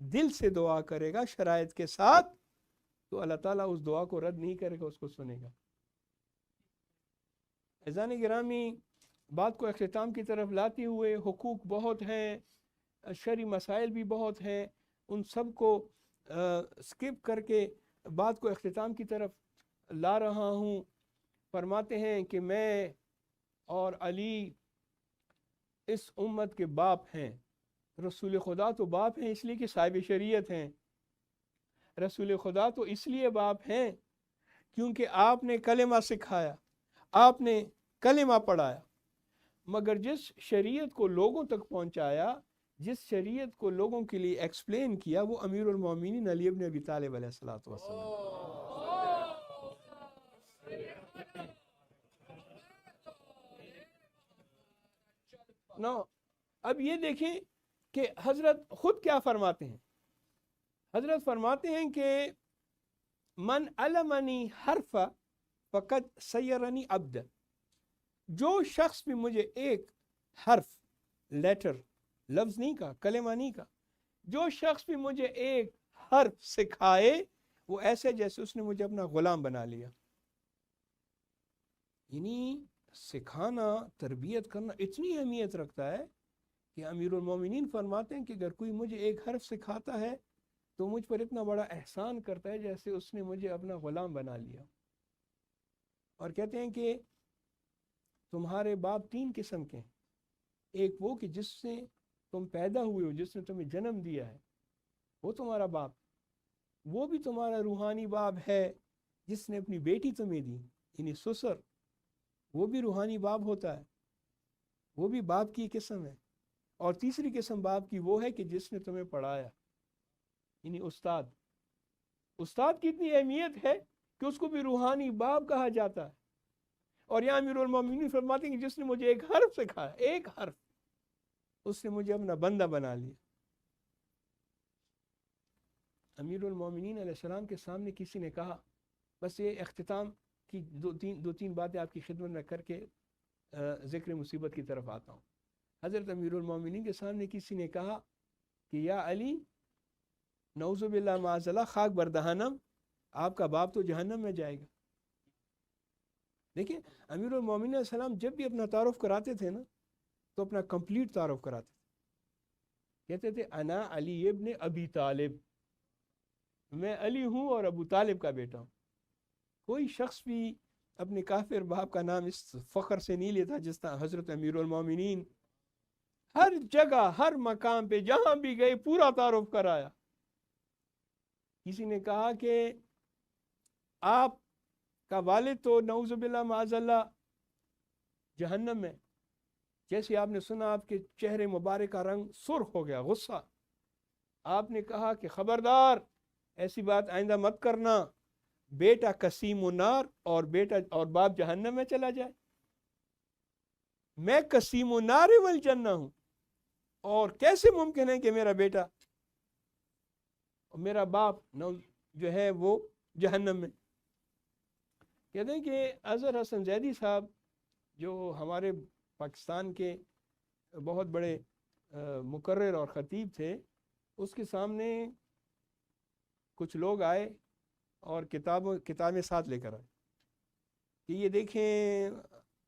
دل سے دعا کرے گا شرائط کے ساتھ، تو اللہ تعالیٰ اس دعا کو رد نہیں کرے گا، اس کو سنے گا۔ عزیزان گرامی، بات کو اختتام کی طرف لاتے ہوئے، حقوق بہت ہیں، شرعی مسائل بھی بہت ہیں، ان سب کو سکپ کر کے بات کو اختتام کی طرف لا رہا ہوں۔ فرماتے ہیں کہ میں اور علی اس امت کے باپ ہیں۔ رسول خدا تو باپ ہیں اس لیے کہ صاحب شریعت ہیں، رسول خدا تو اس لیے باپ ہیں کیونکہ آپ نے کلمہ سکھایا، آپ نے کلمہ پڑھایا، مگر جس شریعت کو لوگوں تک پہنچایا، جس شریعت کو لوگوں کے لیے ایکسپلین کیا، وہ امیر المومنین علی ابن ابی طالب علیہ الصلوۃ والسلام۔ نو اب یہ دیکھیں کہ حضرت خود کیا فرماتے ہیں۔ حضرت فرماتے ہیں کہ من علمنی حرف فقد سیرنی عبد، جو شخص بھی مجھے ایک حرف، لیٹر، لفظ نہیں کا، کلمہ نہیں کا، جو شخص بھی مجھے ایک حرف سکھائے وہ ایسے جیسے اس نے مجھے اپنا غلام بنا لیا۔ یعنی سکھانا، تربیت کرنا اتنی اہمیت رکھتا ہے کہ امیر المومنین فرماتے ہیں کہ اگر کوئی مجھے ایک حرف سکھاتا ہے تو مجھ پر اتنا بڑا احسان کرتا ہے جیسے اس نے مجھے اپنا غلام بنا لیا۔ اور کہتے ہیں کہ تمہارے باپ تین قسم کے ہیں، ایک وہ کہ جس سے تم پیدا ہوئے ہو، جس نے تمہیں جنم دیا ہے، وہ تمہارا باپ۔ وہ بھی تمہارا روحانی باپ ہے جس نے اپنی بیٹی تمہیں دی، یعنی سسر، وہ بھی روحانی باپ ہوتا ہے، وہ بھی باپ کی قسم ہے۔ اور تیسری قسم باپ کی وہ ہے کہ جس نے تمہیں پڑھایا، یعنی استاد۔ استاد کی اتنی اہمیت ہے کہ اس کو بھی روحانی باپ کہا جاتا ہے۔ اور یہاں امیر المومنین فرماتے ہیں کہ جس نے مجھے ایک حرف سکھایا، ایک حرف، اس نے مجھے اپنا بندہ بنا لیا۔ امیر المومنین علیہ السلام کے سامنے کسی نے کہا، بس یہ اختتام کی دو تین باتیں آپ کی خدمت میں کر کے ذکر مصیبت کی طرف آتا ہوں۔ حضرت امیر المومنین کے سامنے کسی نے کہا کہ یا علی، نعوذ باللہ معاذ اللہ، خاک بردہنم، آپ کا باپ تو جہنم میں جائے گا۔ دیکھیں امیر المومنین علیہ السلام جب بھی اپنا تعارف کراتے تھے نا تو اپنا کمپلیٹ تعارف کراتے تھے، کہتے تھے انا علی ابن ابی طالب، میں علی ہوں اور ابو طالب کا بیٹا ہوں۔ کوئی شخص بھی اپنے کافر باپ کا نام اس فخر سے نہیں لیتا جس طرح حضرت امیر المومنین ہر جگہ، ہر مقام پہ جہاں بھی گئے پورا تعارف کرایا۔ کسی نے کہا کہ آپ کا والد تو نعوذ باللہ معاذ اللہ جہنم میں، جیسے آپ نے سنا آپ کے چہرے مبارک کا رنگ سرخ ہو گیا، غصہ. آپ نے کہا کہ خبردار ایسی بات آئندہ مت کرنا، بیٹا قسیم النار اور باپ جہنم میں چلا جائے. میں قسیم النار والجنہ ہوں، اور کیسے ممکن ہے کہ میرا بیٹا اور میرا باپ جو ہے وہ جہنم میں. کہتے ہیں کہ اظہر حسن زیدی صاحب جو ہمارے پاکستان کے بہت بڑے مقرر اور خطیب تھے، اس کے سامنے کچھ لوگ آئے اور کتابیں ساتھ لے کر آئے کہ یہ دیکھیں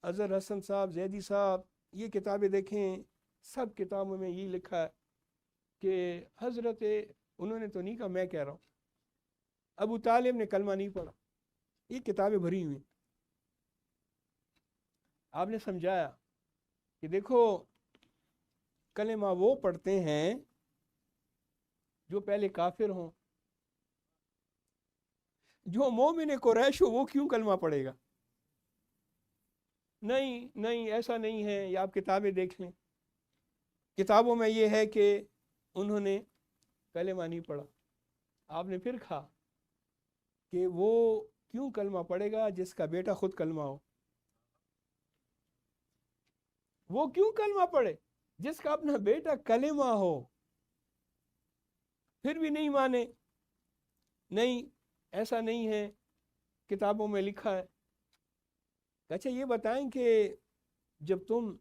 اظہر حسن صاحب زیدی صاحب، یہ کتابیں دیکھیں، سب کتابوں میں یہ لکھا ہے کہ حضرت، انہوں نے تو نہیں کہا، میں کہہ رہا ہوں، ابو طالب نے کلمہ نہیں پڑھا. یہ کتابیں بھری ہوئی. آپ نے سمجھایا کہ دیکھو کلمہ وہ پڑھتے ہیں جو پہلے کافر ہوں. جو مومن قریش ہو وہ کیوں کلمہ پڑھے گا؟ نہیں ایسا نہیں ہے، یہ آپ کتابیں دیکھ لیں، کتابوں میں یہ ہے کہ انہوں نے کلمہ نہیں پڑھا. آپ نے پھر کہا کہ وہ کیوں کلمہ پڑھے گا جس کا بیٹا خود کلمہ ہو؟ وہ کیوں کلمہ پڑھے جس کا اپنا بیٹا کلمہ ہو؟ پھر بھی نہیں مانے. نہیں ایسا نہیں ہے، کتابوں میں لکھا ہے. اچھا یہ بتائیں کہ جب تم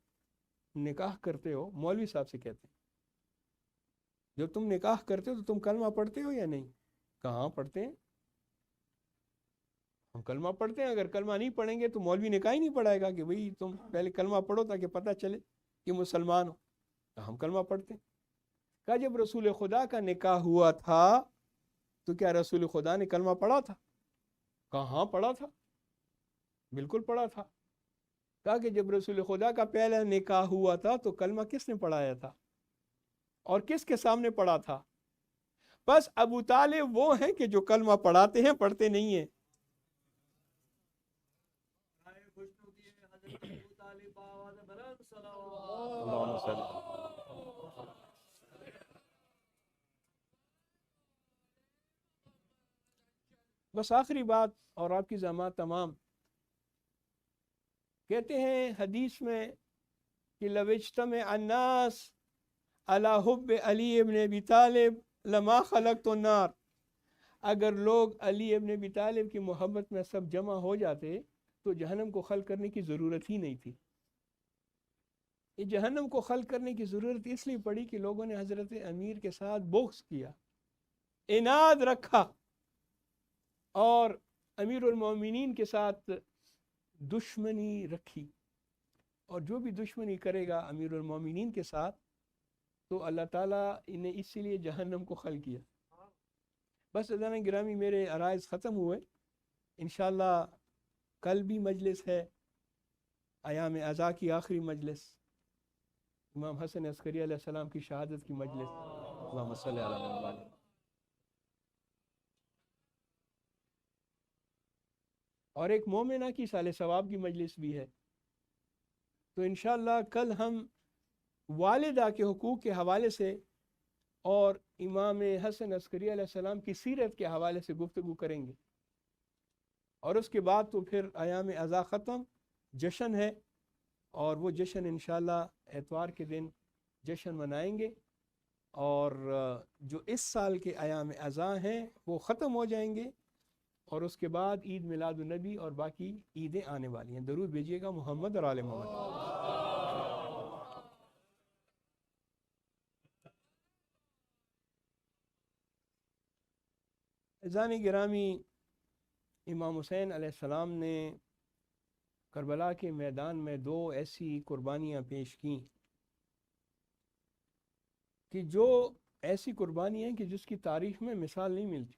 نکاح کرتے ہو، مولوی صاحب سے کہتے ہیں، جب تم نکاح کرتے ہو تو تم کلمہ پڑھتے ہو یا نہیں؟ کہاں پڑھتے ہیں؟ ہم کلمہ پڑھتے ہیں. اگر کلمہ نہیں پڑھیں گے تو مولوی نکاح ہی نہیں پڑھائے گا کہ بھئی تم پہلے کلمہ پڑھو تاکہ پتہ چلے کہ مسلمان ہو. تو ہم کلمہ پڑھتے ہیں. کہا جب رسول خدا کا نکاح ہوا تھا تو کیا رسول خدا نے کلمہ پڑھا تھا؟ کہاں پڑھا تھا؟ بالکل پڑھا تھا. کہا کہ جب رسول خدا کا پہلا نکاح ہوا تھا تو کلمہ کس نے پڑھایا تھا اور کس کے سامنے پڑھا تھا؟ بس ابو طالب وہ ہیں کہ جو کلمہ پڑھاتے ہیں، پڑھتے نہیں ہیں. بس آخری بات اور آپ کی زحمات تمام. کہتے ہیں حدیث میں کہ لو اجتمع الناس علی حب علی ابن ابی طالب لما خلقت النار. اگر لوگ علی ابن ابی طالب کی محبت میں سب جمع ہو جاتے تو جہنم کو خلق کرنے کی ضرورت ہی نہیں تھی. یہ جہنم کو خلق کرنے کی ضرورت اس لیے پڑی کہ لوگوں نے حضرت امیر کے ساتھ بغض کیا، عناد رکھا، اور امیر المومنین کے ساتھ دشمنی رکھی. اور جو بھی دشمنی کرے گا امیر المومنین کے ساتھ تو اللہ تعالیٰ انہیں اسی لیے جہنم کو خلق کیا. بس عزیزان گرامی، میرے عرائض ختم ہوئے. انشاءاللہ کل بھی مجلس ہے، ایام عزا کی آخری مجلس، امام حسن عسکری علیہ السلام کی شہادت کی مجلس. اللہم صلی علی محمد. اور ایک مومنہ کی سال ثواب کی مجلس بھی ہے. تو انشاءاللہ کل ہم والدہ کے حقوق کے حوالے سے اور امام حسن عسکری علیہ السلام کی سیرت کے حوالے سے گفتگو کریں گے. اور اس کے بعد تو پھر ایام عزا ختم، جشن ہے، اور وہ جشن انشاءاللہ اتوار کے دن جشن منائیں گے. اور جو اس سال کے ایام عزا ہیں وہ ختم ہو جائیں گے، اور اس کے بعد عید میلاد النبی اور باقی عیدیں آنے والی ہیں. درود بھیجیے گا محمد اور آل محمد. عزیزان گرامی، امام حسین علیہ السلام نے کربلا کے میدان میں 2 ایسی قربانیاں پیش کیں کہ جو ایسی قربانیاں ہیں کہ جس کی تاریخ میں مثال نہیں ملتی.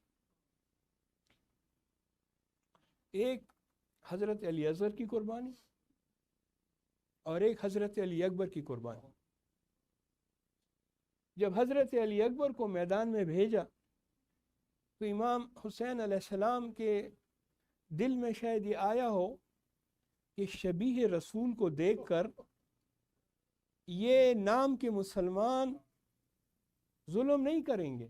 ایک حضرت علی اصغر کی قربانی اور ایک حضرت علی اکبر کی قربانی. جب حضرت علی اکبر کو میدان میں بھیجا تو امام حسین علیہ السلام کے دل میں شاید یہ آیا ہو کہ شبیہ رسول کو دیکھ کر یہ نام کے مسلمان ظلم نہیں کریں گے،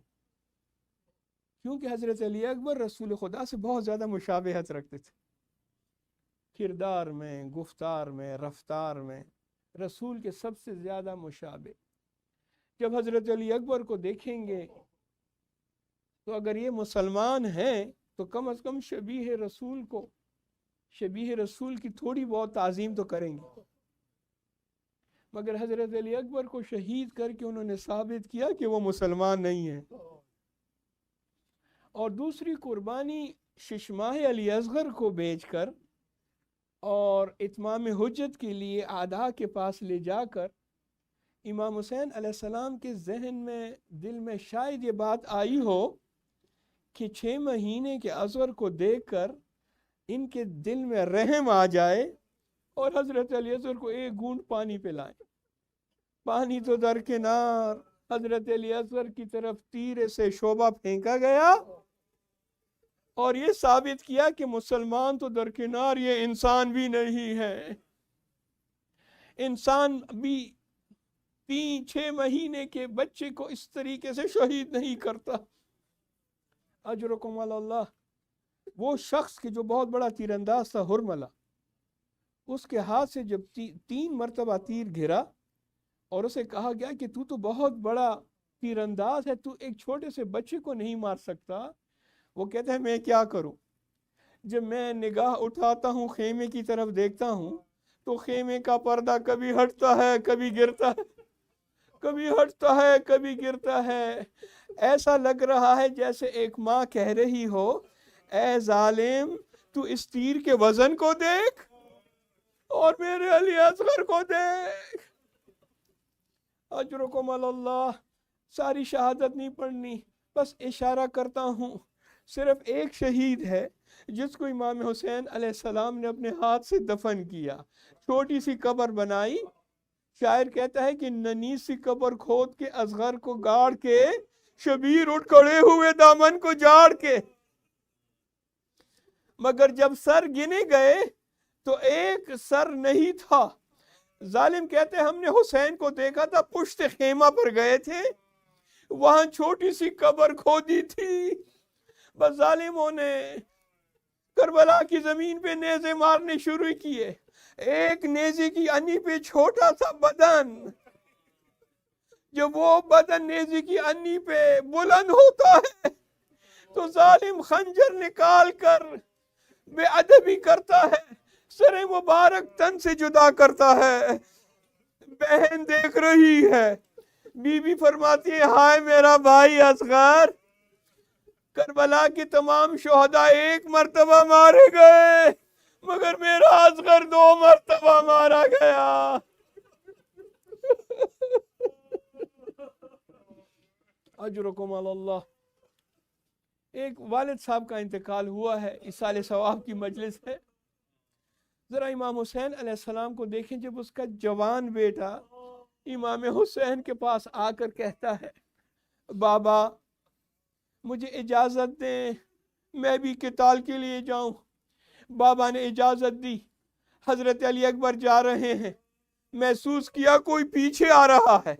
کیونکہ حضرت علی اکبر رسول خدا سے بہت زیادہ مشابہت رکھتے تھے، کردار میں، گفتار میں، رفتار میں رسول کے سب سے زیادہ مشابہ۔ جب حضرت علی اکبر کو دیکھیں گے تو اگر یہ مسلمان ہیں تو کم از کم شبیہ رسول کو، شبیہ رسول کی تھوڑی بہت تعظیم تو کریں گے، مگر حضرت علی اکبر کو شہید کر کے انہوں نے ثابت کیا کہ وہ مسلمان نہیں ہیں۔ اور دوسری قربانی ششماہ علی اصغر کو بیچ کر اور اتمام حجت کے لیے اعداء کے پاس لے جا کر امام حسین علیہ السلام کے ذہن میں، دل میں شاید یہ بات آئی ہو کہ 6 مہینے کے اصغر کو دیکھ کر ان کے دل میں رحم آ جائے اور حضرت علی اصغر کو ایک گھونٹ پانی پلائیں۔ پانی تو درکنار، حضرت علی اصغر کی طرف تیر سے شعبہ پھینکا گیا اور یہ ثابت کیا کہ مسلمان تو درکنار، یہ انسان بھی نہیں ہے۔ انسان بھی 3-6 مہینے کے بچے کو اس طریقے سے شہید نہیں کرتا۔ اجرکم علی اللہ۔ وہ شخص کہ جو بہت بڑا تیر انداز تھا، ہرملہ، اس کے ہاتھ سے جب 3 مرتبہ تیر گھرا اور اسے کہا گیا کہ تو بہت بڑا تیر انداز ہے، تو ایک چھوٹے سے بچے کو نہیں مار سکتا، وہ کہتا ہے میں کیا کروں؟ جب میں نگاہ اٹھاتا ہوں، خیمے کی طرف دیکھتا ہوں تو خیمے کا پردہ کبھی ہٹتا ہے، کبھی گرتا ہے، کبھی ہٹتا ہے، کبھی گرتا ہے۔ ایسا لگ رہا ہے جیسے ایک ماں کہہ رہی ہو، اے ظالم تو اس تیر کے وزن کو دیکھ اور میرے علی اصغر کو دیکھ۔ اجرکم علی اللہ۔ ساری شہادت نہیں پڑھنی، بس اشارہ کرتا ہوں، صرف ایک شہید ہے جس کو امام حسین علیہ السلام نے اپنے ہاتھ سے دفن کیا، چھوٹی سی قبر بنائی۔ شاعر کہتا ہے کہ ننھی سی قبر کھود کے اصغر کو گاڑ کے، شبیر اٹھ کھڑے ہوئے دامن کو جاڑ کے، مگر جب سر گنے گئے تو ایک سر نہیں تھا۔ ظالم کہتے ہیں ہم نے حسین کو دیکھا تھا، پشت خیمہ پر گئے تھے، وہاں چھوٹی سی قبر کھودی تھی۔ بس ظالموں نے کربلا کی زمین پہ نیزے مارنے شروع کیے۔ ایک نیزے کی انی پہ چھوٹا سا بدن، جب وہ بدن نیزے کی انی پہ بلند ہوتا ہے تو ظالم خنجر نکال کر بے ادبی کرتا ہے، سر مبارک تن سے جدا کرتا ہے۔ بہن دیکھ رہی ہے، بی بی فرماتی ہے ہائے میرا بھائی اصغر، کربلا کے تمام شہداء ایک مرتبہ مارے گئے مگر میرا اصغر 2 مرتبہ مارا گیا۔ اجرکم علی اللہ۔ ایک والد صاحب کا انتقال ہوا ہے، اصالہ ثواب کی مجلس ہے، ذرا امام حسین علیہ السلام کو دیکھیں۔ جب اس کا جوان بیٹا امام حسین کے پاس آ کر کہتا ہے بابا مجھے اجازت دیں میں بھی قتال کے لیے جاؤں، بابا نے اجازت دی۔ حضرت علی اکبر جا رہے ہیں، محسوس کیا کوئی پیچھے آ رہا ہے،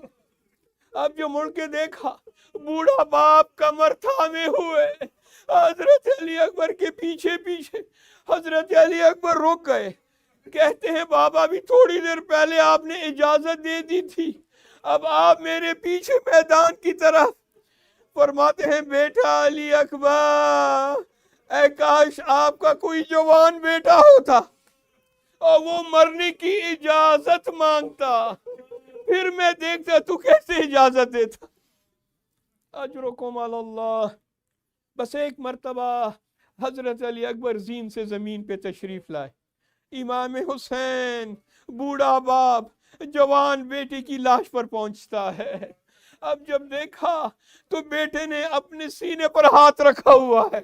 اب جو مڑ کے دیکھا بوڑھا باپ کمر تھامے ہوئے حضرت علی اکبر کے پیچھے پیچھے۔ حضرت علی اکبر رک گئے، کہتے ہیں بابا بھی تھوڑی دیر پہلے آپ نے اجازت دے دی تھی، اب آپ میرے پیچھے میدان کی طرف۔ فرماتے ہیں بیٹا علی اکبر، اے کاش آپ کا کوئی جوان بیٹا ہوتا اور وہ مرنے کی اجازت مانگتا، پھر میں دیکھتا تو کیسے اجازت دیتا۔ اجرکم علی اللہ۔ بس ایک مرتبہ حضرت علی اکبر زین سے زمین پہ تشریف لائے، امام حسین بوڑھا باپ جوان بیٹے کی لاش پر پہنچتا ہے۔ اب جب دیکھا تو بیٹے نے اپنے سینے پر ہاتھ رکھا ہوا ہے۔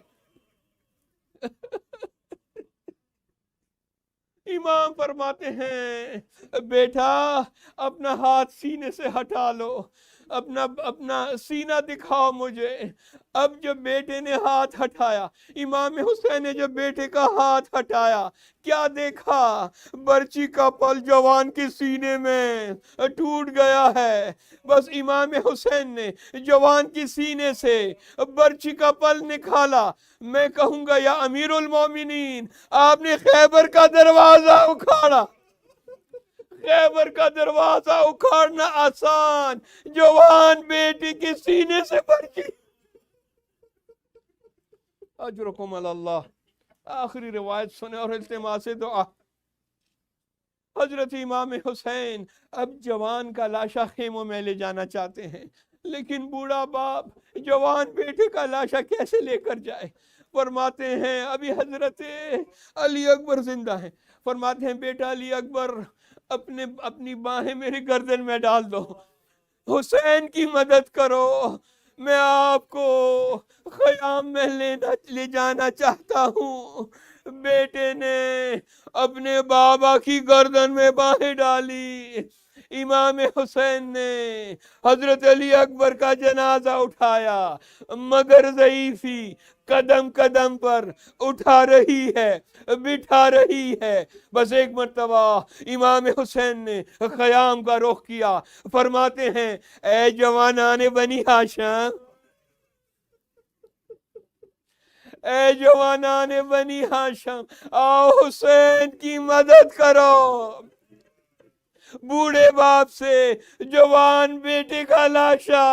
امام فرماتے ہیں بیٹا اپنا ہاتھ سینے سے ہٹا لو، اپنا سینہ دکھاؤ مجھے۔ اب جب بیٹے نے ہاتھ ہٹایا، امام حسین نے جب بیٹے کا ہاتھ ہٹایا، کیا دیکھا؟ برچی کا پل جوان کے سینے میں ٹوٹ گیا ہے۔ بس امام حسین نے جوان کے سینے سے برچی کا پل نکالا۔ میں کہوں گا یا امیر المومنین، آپ نے خیبر کا دروازہ اکھاڑا۔ خیبر کا دروازہ اکھاڑنا آسان، جوان بیٹی کے سینے سے برچی۔ اجرکم اللہ۔ آخری روایت سنیں اور التماس دعا۔ حضرت امام حسین اب جوان کا لاشا خیموں میں لے جانا چاہتے ہیں، لیکن بوڑھا باپ جوان بیٹے کا لاشا کیسے لے کر جائے؟ فرماتے ہیں ابھی حضرت علی اکبر زندہ ہیں، فرماتے ہیں بیٹا علی اکبر اپنی باہیں میری گردن میں ڈال دو، حسین کی مدد کرو، میں آپ کو خیام میں لے جانا چاہتا ہوں۔ بیٹے نے اپنے بابا کی گردن میں باہیں ڈالی۔ امام حسین نے حضرت علی اکبر کا جنازہ اٹھایا، مگر ضعیفی قدم قدم پر اٹھا رہی ہے، بٹھا رہی ہے۔ بس ایک مرتبہ امام حسین نے خیام کا رخ کیا، فرماتے ہیں اے جوانان بنی ہاشم، اے جوانان بنی ہاشم، آؤ حسین کی مدد کرو۔ بوڑھے باپ سے جوان بیٹے کا لاشا